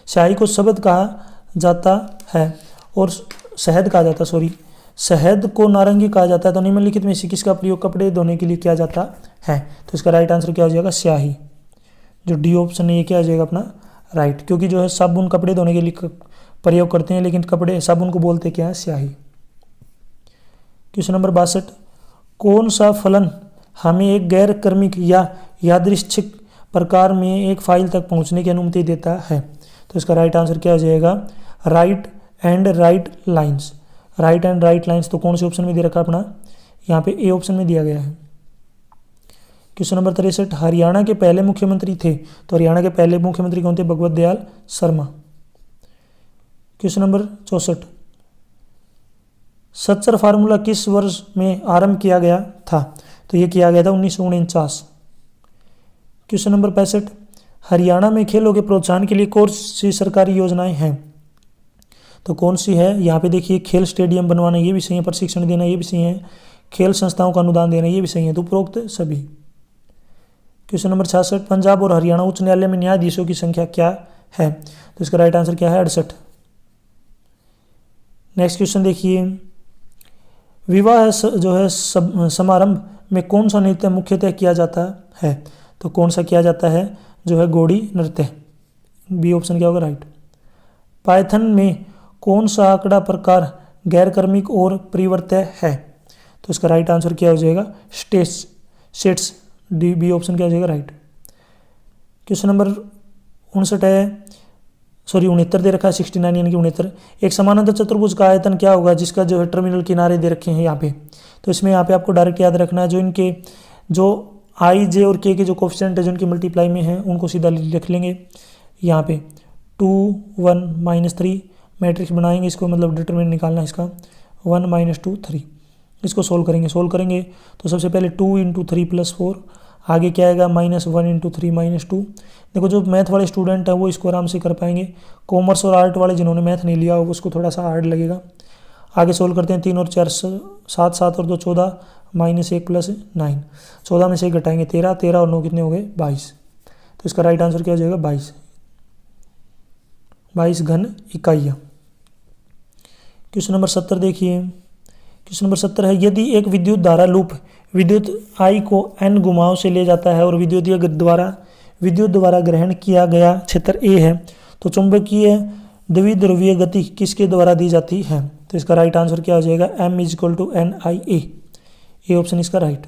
स्याही को शब्द कहा जाता है और शहद कहा जाता है, शहद को नारंगी कहा जाता है, तो निम्नलिखित में से किसका प्रयोग कपड़े धोने के लिए किया जाता है? तो इसका राइट आंसर क्या हो जाएगा? स्याही। जो डी ऑप्शन है ये क्या आ जाएगा अपना राइट, क्योंकि जो है साबुन कपड़े धोने के लिए प्रयोग करते हैं, लेकिन कपड़े साबुन को बोलते क्या है स्याही। क्वेश्चन नंबर 62, कौन सा फलन हमें एक गैर क्रमिक या यादृच्छिक प्रकार में एक फाइल तक पहुंचने की अनुमति देता है? तो इसका राइट आंसर क्या हो जाएगा? Right and right lines. Right and right lines तो कौन से ऑप्शन में दे रखा अपना? यहाँ पे ए ऑप्शन में दिया गया है। क्वेश्चन नंबर 63, हरियाणा के पहले मुख्यमंत्री थे, तो हरियाणा के पहले मुख्यमंत्री कौन थे? Bhagwat Dayal Sharma. Question number 64, Sachar formula किस वर्ष में आरंभ किया गया था? तो ये किया गया था 1949। क्वेश्चन नंबर 65, हरियाणा में खेलों के प्रोत्साहन के लिए कौन सी सरकारी योजनाएं हैं? तो कौन सी है? यहाँ पे देखिए, खेल स्टेडियम बनवाना ये भी सही है, प्रशिक्षण देना ये भी सही है, खेल संस्थाओं का अनुदान देना ये भी सही है, तो उपरोक्त सभी। क्वेश्चन नंबर 66, पंजाब और हरियाणा उच्च न्यायालय में न्यायाधीशों की संख्या क्या है? तो इसका राइट आंसर क्या है? 68। नेक्स्ट क्वेश्चन देखिए, विवाह जो है समारंभ में कौन सा नृत्य मुख्यतः किया जाता है? तो कौन सा किया जाता है? जो है घोड़ी नृत्य। बी ऑप्शन क्या होगा? राइट। पाइथन में कौन सा आंकड़ा प्रकार गैर क्रमिक और परिवर्त्य है? तो इसका राइट आंसर क्या हो जाएगा? सेट्स। डी बी ऑप्शन क्या हो जाएगा? राइट। क्वेश्चन नंबर 69 दे रखा है, 69 यानी कि 69। एक समानांतर चतुर्भुज का आयतन क्या होगा जिसका जो है टर्मिनल किनारे दे रखे हैं यहाँ पे? तो इसमें यहाँ पे आपको डायरेक्ट याद रखना है, जो इनके जो आई जे और के जो कोफिशिएंट है जो इनकी मल्टीप्लाई में है उनको सीधा लिख लेंगे। यहाँ पे 2 1 -3 मैट्रिक्स बनाएंगे, इसको मतलब डिटरमिनेंट निकालना है इसका, 1 -2 3। इसको सोल्व करेंगे तो सबसे पहले 2 × 3 + 4, आगे क्या आएगा? -1 × 3 - 2। देखो जो मैथ वाले स्टूडेंट हैं वो इसको आराम से कर पाएंगे, कॉमर्स और आर्ट वाले जिन्होंने मैथ नहीं लिया हो उसको थोड़ा सा हार्ड लगेगा। आगे सोल्व करते हैं, 3 और 4 7, 7 और 2 14, -1 + 9, 14 में से 1 घटाएंगे 13, 13 और 9 कितने हो गए? 22। तो इसका राइट आंसर क्या हो जाएगा? 22 घन इकाइयाँ। क्वेश्चन नंबर 70 देखिए, क्वेश्चन नंबर 70 है, यदि एक विद्युत धारा लूप विद्युत I को n घुमाव से ले जाता है और विद्युत द्वारा ग्रहण किया गया क्षेत्र A है, तो चुंबकीय द्विध्रुवीय गति किसके द्वारा दी जाती है? तो इसका राइट आंसर क्या हो जाएगा? M = NIA। ए ऑप्शन इसका राइट।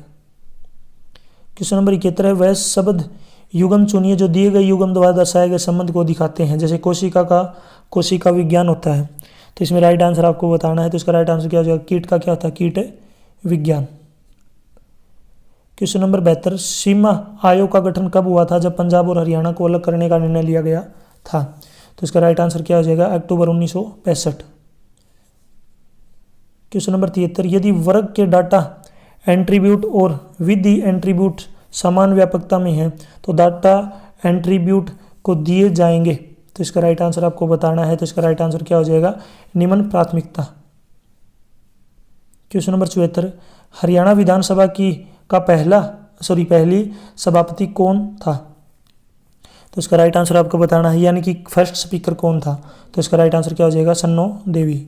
क्वेश्चन नंबर 71 है, वह शब्द युग्म चुनिए जो दिए गए युग्म द्वारा दर्शाए गए संबंध को दिखाते हैं। जैसे कोशिका विज्ञान होता है, तो इसमें राइट आंसर आपको बताना है। तो इसका राइट आंसर क्या हो जाएगा? कीट का क्या होता है? कीट विज्ञान। क्वेश्चन नंबर 72, सीमा आयोग का गठन कब हुआ था जब पंजाब और हरियाणा को अलग करने का निर्णय लिया गया था? तो इसका राइट आंसर क्या हो जाएगा? अक्टूबर 1965। क्वेश्चन नंबर 73, यदि वर्ग के डाटा एंट्रीब्यूट और विधि एंट्रीब्यूट समान व्यापकता में है तो डाटा एंट्रीब्यूट को दिए जाएंगे। तो इसका राइट आंसर आपको बताना है। तो इसका राइट आंसर क्या हो जाएगा? निम्न प्राथमिकता। क्वेश्चन नंबर 74, हरियाणा विधानसभा पहली सभापति कौन था? तो इसका राइट आंसर आपको बताना है, यानी कि फर्स्ट स्पीकर कौन था? तो इसका राइट आंसर क्या हो जाएगा? सन्नो देवी।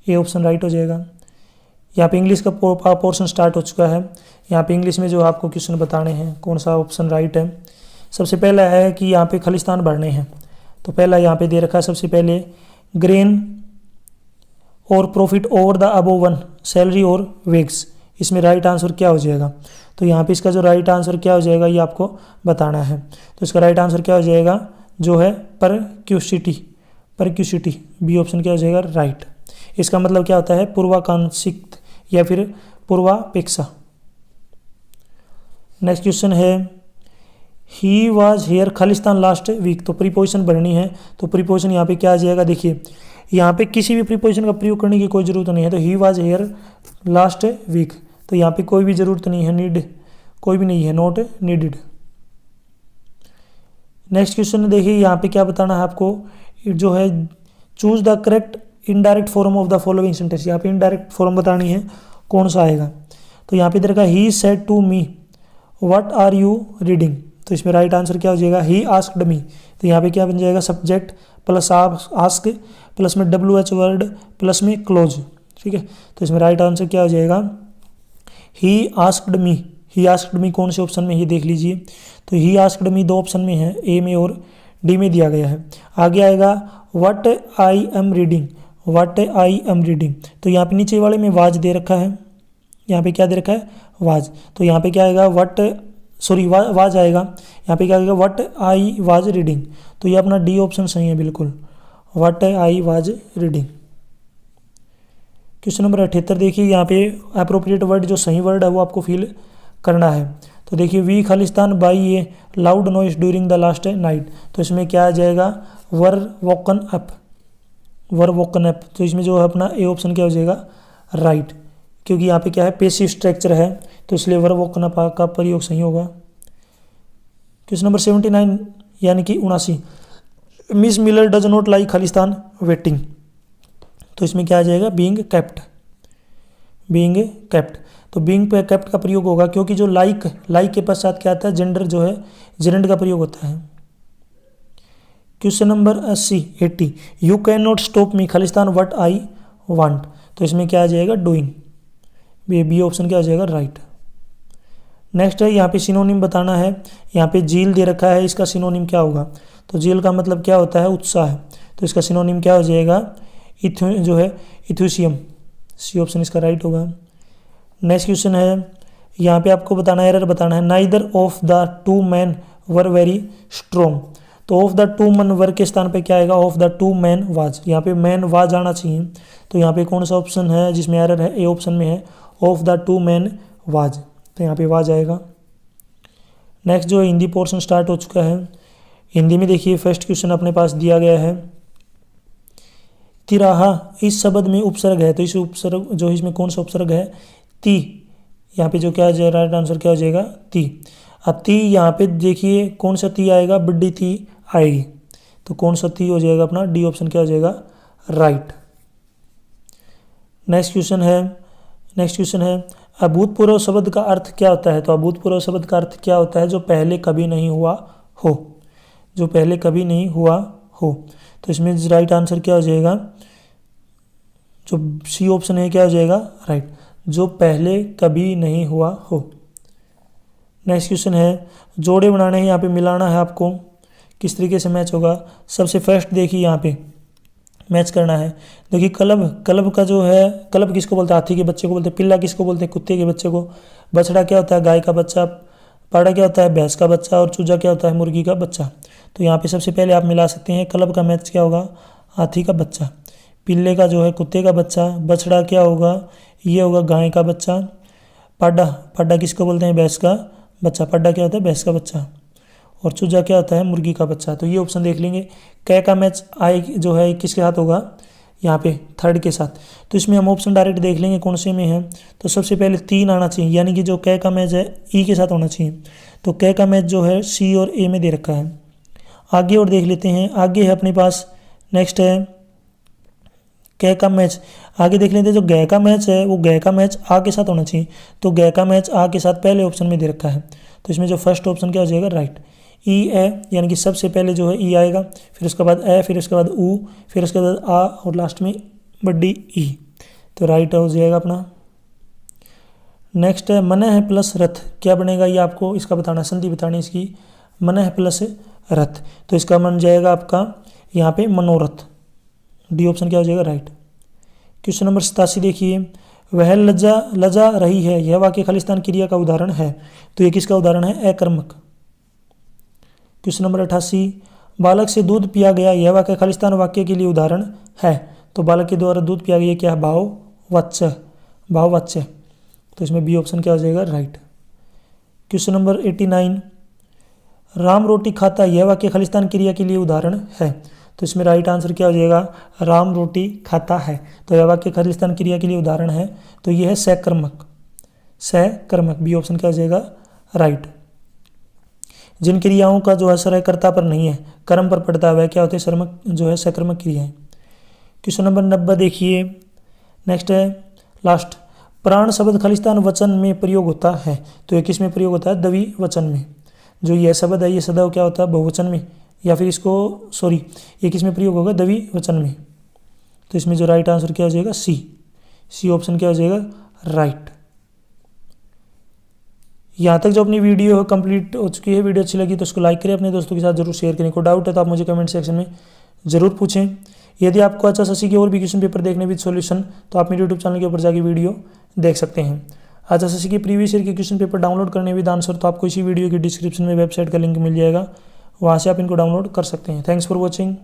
ए ऑप्शन राइट हो जाएगा। यहाँ पे इंग्लिश का पोर्शन स्टार्ट हो चुका है। यहाँ पे इंग्लिश में जो आपको क्वेश्चन बताने हैं कौन सा ऑप्शन राइट है। सबसे पहला है कि यहाँ पे खालिस्तान भरने हैं, तो पहला यहाँ पे दे रखा है सबसे पहले, ग्रेन और profit over the above one, salary और वेग्स। इसमें राइट आंसर क्या हो जाएगा? तो यहाँ पे इसका जो राइट आंसर क्या हो जाएगा ये आपको बताना है। तो इसका राइट आंसर क्या हो जाएगा? जो है परक्यूसिटी। बी ऑप्शन क्या हो जाएगा? राइट। इसका मतलब क्या होता है? पूर्वाकांक्षित या फिर पूर्वापेक्षा। नेक्स्ट क्वेश्चन है, ही वॉज हेयर खालिस्तान लास्ट वीक। तो प्रीपोजिशन बननी है, तो प्रीपोजिशन यहाँ पे क्या आ जाएगा? देखिए यहाँ पे किसी भी प्रीपोजिशन का प्रयोग करने की कोई ज़रूरत नहीं है। तो he was here last week, तो यहाँ पे कोई भी ज़रूरत नहीं है, नीड कोई भी नहीं है, नॉट नीडेड। नेक्स्ट क्वेश्चन देखिए, यहाँ पे क्या बताना है आपको? जो है choose the correct indirect form of the following sentence. यहाँ पे इनडायरेक्ट फॉर्म बतानी है, कौन सा आएगा? तो यहाँ पे देखा, he said to me what are you reading. तो इसमें राइट आंसर क्या हो जाएगा? He asked me. तो यहाँ पे क्या बन जाएगा? सब्जेक्ट प्लस आस्क प्लस में WH वर्ड प्लस में क्लोज। ठीक है, तो इसमें राइट आंसर क्या हो जाएगा? He asked me. He asked मी कौन से ऑप्शन में, ये देख लीजिए। तो ही आस्क्ड मी 2 ऑप्शन में है, ए में और डी में दिया गया है। आगे आएगा what I am reading, what I am reading. तो यहाँ पे नीचे वाले में वाज दे रखा है, यहाँ पे क्या दे रखा है, वाज। तो यहाँ पे क्या आएगा, वाज आएगा। यहाँ पे क्या आएगा, व्हाट आई वाज रीडिंग। तो ये अपना डी ऑप्शन सही है बिल्कुल, what I was reading. Question number 78 देखिए, यहाँ पे अप्रोप्रिएट वर्ड जो सही वर्ड है वो आपको फिल करना है। तो देखिए, वी खालिस्तान by a loud noise during the last night. तो इसमें क्या आ जाएगा, were woken up, were woken up. तो इसमें जो है अपना ए ऑप्शन क्या हो जाएगा, राइट, क्योंकि यहाँ पे क्या है, पेसिव स्ट्रक्चर है, तो इसलिए वर वोकन अप का प्रयोग सही होगा। क्वेश्चन नंबर 79 यानी कि 79, miss Miller does not like Khalistan waiting. तो इसमें क्या आ जाएगा, बीइंग केप्ट, बीइंग केप्ट। तो बीइंग पे केप्ट का प्रयोग होगा, क्योंकि जो लाइक के पश्चात क्या आता है, जेंडर जो है जेरेंड का प्रयोग होता है। Question number 80, you can not stop me Khalistan what I want. तो इसमें क्या आ जाएगा, डूइंग, बी ऑप्शन क्या आ जाएगा, राइट। नेक्स्ट है, यहाँ पे सिनोनिम बताना है। यहाँ पे झील दे रखा है, इसका सिनोनिम क्या होगा। तो झील का मतलब क्या होता है, उत्साह। तो इसका सिनोनिम क्या हो जाएगा, जो है इथ्यूसियम, सी ऑप्शन इसका राइट होगा। नेक्स्ट क्वेश्चन है, यहाँ पे आपको बताना है, एरर बताना है, neither of the two man were very strong. तो ऑफ द टू मैन वर के स्थान पे क्या आएगा, of the two man was. यहाँ पे मैन वाज आना चाहिए, तो यहाँ पे कौन सा ऑप्शन है जिसमें एरर है, ए ऑप्शन में है, of the two man was. तो यहाँ पे वाज आएगा। नेक्स्ट जो हिंदी पोर्शन स्टार्ट हो चुका है। हिंदी में देखिए, फर्स्ट क्वेश्चन अपने पास दिया गया है, तिराहा इस शब्द में उपसर्ग है। तो इस उपसर्ग जो इसमें कौन सा उपसर्ग है, ती। यहाँ पे जो क्या जाएगा, राइट आंसर क्या हो जाएगा, ती। अब ती यहाँ पे देखिए कौन सा ती आएगा, बड़ी ती आएगी। तो कौन सा ती हो जाएगा अपना, डी ऑप्शन क्या हो जाएगा, राइट। नेक्स्ट क्वेश्चन है, अभूतपूर्व शब्द का अर्थ क्या होता है। तो अभूतपूर्व शब्द का अर्थ क्या होता है, जो पहले कभी नहीं हुआ हो, जो पहले कभी नहीं हुआ हो। तो इसमें राइट आंसर क्या हो जाएगा, जो सी ऑप्शन है क्या हो जाएगा, राइट, जो पहले कभी नहीं हुआ हो। नेक्स्ट क्वेश्चन है, जोड़े बनाने हैं, यहाँ पे मिलाना है आपको, किस तरीके से मैच होगा। सबसे फर्स्ट देखिए, यहाँ पे मैच करना है। देखिए, क्लब का जो है, क्लब किसको बोलते हैं, हाथी के बच्चे को बोलते हैं। पिल्ला किसको बोलते हैं, कुत्ते के बच्चे को। बछड़ा क्या होता है, गाय का बच्चा। पाड़ा क्या होता है, भैंस का बच्चा। और चूजा क्या होता है, मुर्गी का बच्चा। तो यहाँ पे सबसे पहले आप मिला सकते हैं, क्लब का मैच क्या होगा, हाथी का बच्चा। पिल्ले का जो है कुत्ते का बच्चा। बछड़ा क्या होगा, ये होगा गाय का बच्चा। पाडा किसको बोलते हैं, भैंस का बच्चा। पाडा क्या होता है, भैंस का बच्चा। और चूजा क्या होता है, मुर्गी का बच्चा। तो ये ऑप्शन देख लेंगे। कै का मैच आई जो है किसके साथ होगा, यहाँ पे थर्ड के साथ। तो इसमें हम ऑप्शन डायरेक्ट देख लेंगे कौन से में है। तो सबसे पहले 3 आना चाहिए, यानी कि जो कै का मैच है ई के साथ होना चाहिए। तो कै का मैच जो है सी और ए में दे रखा है। आगे और देख लेते हैं, आगे है अपने पास, नेक्स्ट है कै का मैच। आगे देख लेते हैं, जो गै का मैच है वो गै का मैच आ के साथ होना चाहिए। तो गै का मैच आ के साथ पहले ऑप्शन में दे रखा है। तो इसमें जो फर्स्ट ऑप्शन क्या हो जाएगा, राइट। ई ए, यानी कि सबसे पहले जो है ई आएगा, फिर उसके बाद ए, फिर उसके बाद ऊ, फिर उसके बाद आ, और लास्ट में बड़ी ई। तो राइट हो जाएगा अपना। नेक्स्ट है, मन है प्लस रथ, क्या बनेगा ये आपको इसका बताना, संधि बतानी इसकी। मन है प्लस रथ, तो इसका बन जाएगा आपका यहाँ पे मनोरथ। डी ऑप्शन क्या हो जाएगा, राइट। क्वेश्चन नंबर 87 देखिए, वह लजा रही है, यह वाक्य खालिस्तान क्रिया का उदाहरण है। तो ये किसका उदाहरण है, अकर्मक। क्वेश्चन नंबर 88, बालक से दूध पिया गया, यह वाक्य खालिस्तान वाक्य के लिए उदाहरण है। तो बालक के द्वारा दूध पिया गया क्या है, भाववाच्य। तो इसमें बी ऑप्शन क्या हो जाएगा, राइट। क्वेश्चन नंबर 89, राम रोटी खाता, यह वाक्य खालिस्तान क्रिया के लिए उदाहरण है। तो इसमें राइट आंसर क्या हो जाएगा, राम रोटी खाता है। तो यह वाक्य खालिस्तान क्रिया के लिए उदाहरण है। तो यह है सकर्मक, बी ऑप्शन क्या हो जाएगा, राइट। जिन क्रियाओं का जो असर है कर्ता पर नहीं है, कर्म पर पड़ता है, वह क्या होते हैं, जो है सकर्मक क्रियाएं। क्वेश्चन नंबर 90 देखिए, नेक्स्ट है लास्ट, प्राण शब्द खालिस्तान वचन में प्रयोग होता है। तो ये किस में प्रयोग होता है, द्विवचन में। जो यह शब्द है, ये सदैव क्या होता है, बहुवचन में, या फिर इसको ये किस में प्रयोग होगा, द्विवचन में। तो इसमें जो राइट आंसर क्या हो जाएगा, सी ऑप्शन क्या हो जाएगा, राइट। यहाँ तक जो अपनी वीडियो है कंप्लीट हो चुकी है। वीडियो अच्छी लगी तो उसको लाइक करें, अपने दोस्तों के साथ जरूर शेयर करें। कोई डाउट है तो आप मुझे कमेंट सेक्शन में ज़रूर पूछें। यदि आपको HSSC के और भी क्वेश्चन पेपर देखने विद सॉल्यूशन तो आप मेरे यूट्यूब चैनल के ऊपर जाके वीडियो देख सकते हैं। HSSC के प्रीवियस ईयर के क्वेश्चन पेपर डाउनलोड करने विद आंसर तो आपको इसी वीडियो की डिस्क्रिप्शन में वेबसाइट का लिंक मिल जाएगा, वहाँ से आप इनको डाउनलोड कर सकते हैं। Thanks for watching.